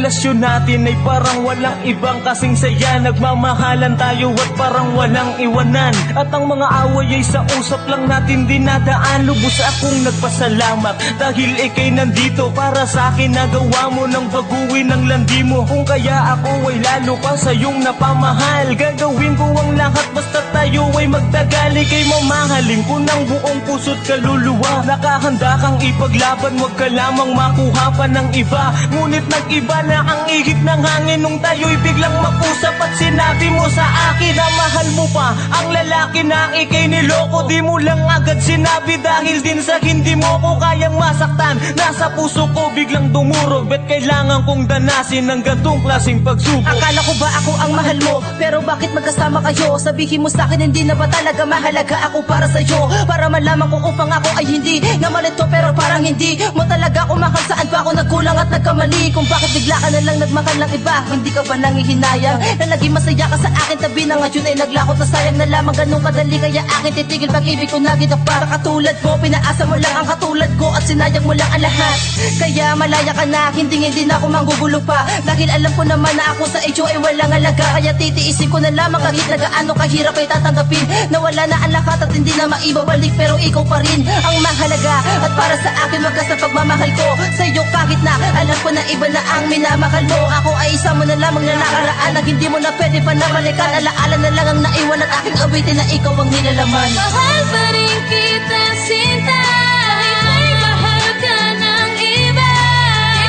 relasyon natin ay parang walang ibang kasing saya. Nagmamahalan tayo at parang walang iwanan, at ang mga away ay sa usap lang natin dinadaan. Lubos akong nagpasalamat dahil ikay nandito para sa akin. Nagawa mo ng baguhin ang landi mo, kung kaya ako ay lalo pa sa iyong napamahal. Gagawin ko ang lahat basta tayo ay magtagal. Ika'y mamahalin ko ng buong puso't kaluluwa. Nakahanda kang ipaglaban, wag ka lamang makuha pa ng iba. Ngunit nag-iba na ang ihip ng hangin nung tayo'y biglang mag-usap at sinabi mo sa akin na mahal mo pa ang lalaki na ika'y niloko. Di mo lang agad sinabi dahil din sa hindi mo ko kayang masaktan. Nasa puso ko biglang dumurog, bet kailangan kong danasin ng gantong klaseng pagsubok. Akala ko ba ako ang mahal mo, pero bakit magkasama kayo? Sabihin mo sa'kin hindi na ba talaga mahalaga ako para sa'yo? Para malaman ko upang ako ay hindi na malito, pero parang hindi mo talaga ako mahal. Saan ba ako nagkulang at nagkamali? Kung bakit bigla ka na lang nagmahal ng iba? Hindi ka ba nangihinayang na lagi masaya ka sa akin tabi na ngayon ay naglakot na sayang na lamang ganun kadali? Kaya akin titigil pag-ibig ko na kita para katulad mo. Pinaasa mo lang ang katulad ko at sinayang mo lang ang lahat. Kaya malaya ka na, hindi na ako manggugulo pa, dahil alam ko naman na ako sa iyo ay walang alaga. Kaya titiisin ko na lamang kahit na gaano kahirap ay tatanggapin na wala na ang lahat at hindi na maibabalik, pero ikaw pa rin ang mahalaga. At para sa akin wagas sa pagmamahal ko sa iyo, kahit na alam ko na iba na ang minamahal mo. Ako ay isa mo na lamang na nakaraan na hindi mo na pwede pa nabalikan. Alaala na lang ang naiwan at aking awitin na ikaw ang nilalaman. Mahal pa rin kita, sinta, kahit may mahal ka ng iba.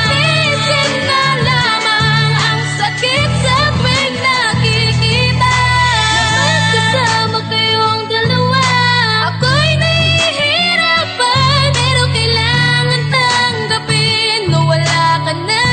Inisip na lamang ang sakit sa tuwing nakikita na magkasama kayong dalawa. Ako'y nahihirapan, pero kailangan tanggapin na wala ka na,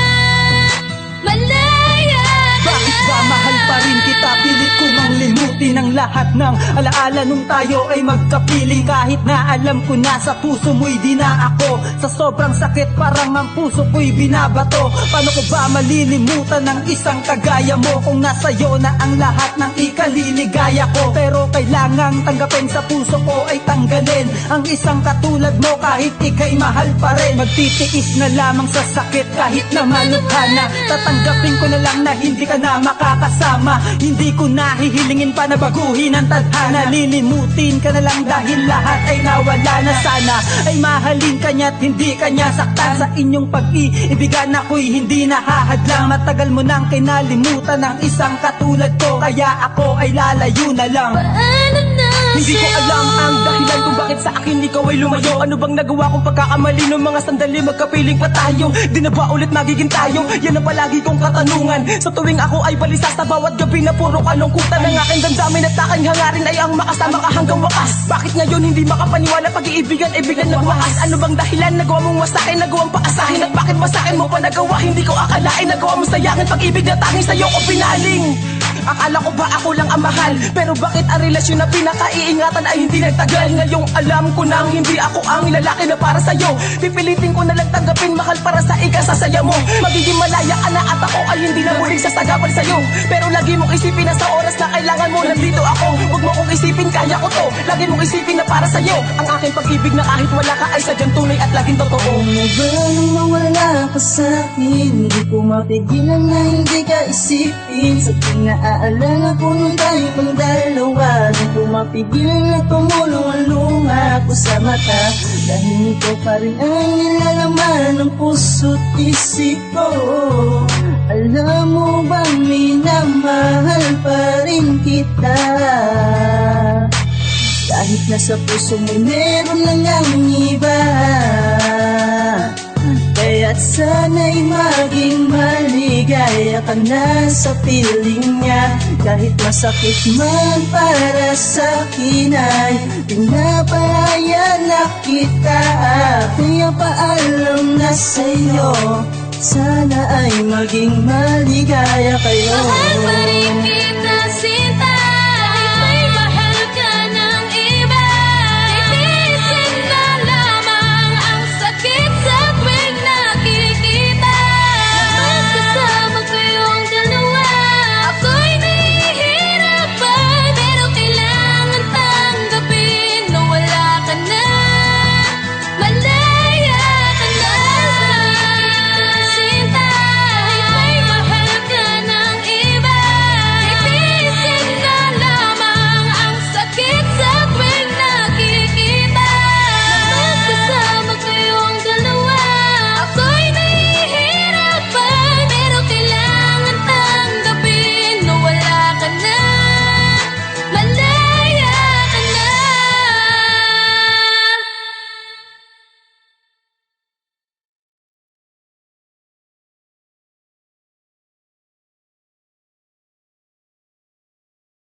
malaya ka Bakit na. ba mahal pa rin kita? Pilit ko mang limutin ang lahat ng alaala nung tayo ay magkapiling. Kahit na alam ko na sa puso mo'y di na ako. Sa sobrang sakit parang ang puso ko'y binabato. Paano ko ba malilimutan ng isang kagaya mo kung nasa'yo na ang lahat ng ikaliligaya ko? Pero kailangang tanggapin, sa puso ko ay tanggalin ang isang katulad mo kahit ika'y mahal pa rin. Magtitiis na lamang sa sakit kahit na malubha na. Tatanggapin ko na lang na hindi ka na makakasama. Hindi ko na hihilingin pa na baguhin ang tadhana. Lilimutin ka na lang dahil lahat ay nawala na. Sana ay mahalin ka niya't hindi ka niya saktan. Sa inyong pag-iibigan ako'y hindi nahahadlang. Matagal mo nang kinalimutan ng isang katulad ko, kaya ako ay lalayo na lang. Paalam na Hindi ko sa'yo. alam ang dahilan kung bakit sa akin ikaw ay lumayo. Ano bang nagawa kong pagkakamali nung mga sandali magkapiling pa tayo? Di na ba ulit magiging tayo? Yan ang palagi kong katanungan sa tuwing ako ay balisa sa bawat gabi na puro kalungkutan. Ang aking damdamin at aking hangarin ay ang makasama ka hanggang wakas. Bakit ngayon hindi makapaniwala pag-iibigan ay biglang nagwakas? Ano bang dahilan? Nagawa mong wasakin, nagawang paasahin, at bakit ba sa'kin mo pa nagawa? Hindi ko akalain, nagawa mo sayangin pag-ibig na tanging sa'yo ko pinaling. Akala ko ba ako lang ang mahal, pero bakit ang relasyon na pinakaiingatan ay hindi nagtagal? Ngayong alam ko nang hindi ako ang lalaki na para sa'yo. Pipilitin ko na lang tanggapin mahal para sa ikasasaya mo. Magiging malaya ka na at ako ay hindi na muling sasagabal sa'yo. Pero lagi mong isipin na sa oras na kailangan mo nandito ako. Huwag mo kong isipin kaya ko to. Lagi mong isipin na para sa'yo ang aking pag-ibig na kahit wala ka ay sadyang tunay at laging totoo. Ano ba nung mawala ka sa'kin? Hindi ko mapigilan na hindi ka isipin. Sa pinaalala ko nung tayo pang dalawa, di ko mapigilan na tumulong ang luha ko sa mata. Dahil ikaw pa rin ang nilalaman ng puso't isip ko. Alam mo bang minamahal pa rin kita? Kahit nasa puso mo meron lang ang iba. Kaya't sana'y maging maligaya ka na sa piling niya. Kahit masakit man para sa'kin ay pinapalaya na kita. Kaya paalam na sa'yo, sana ay maging maligaya kayo. Mahal pa rin kita.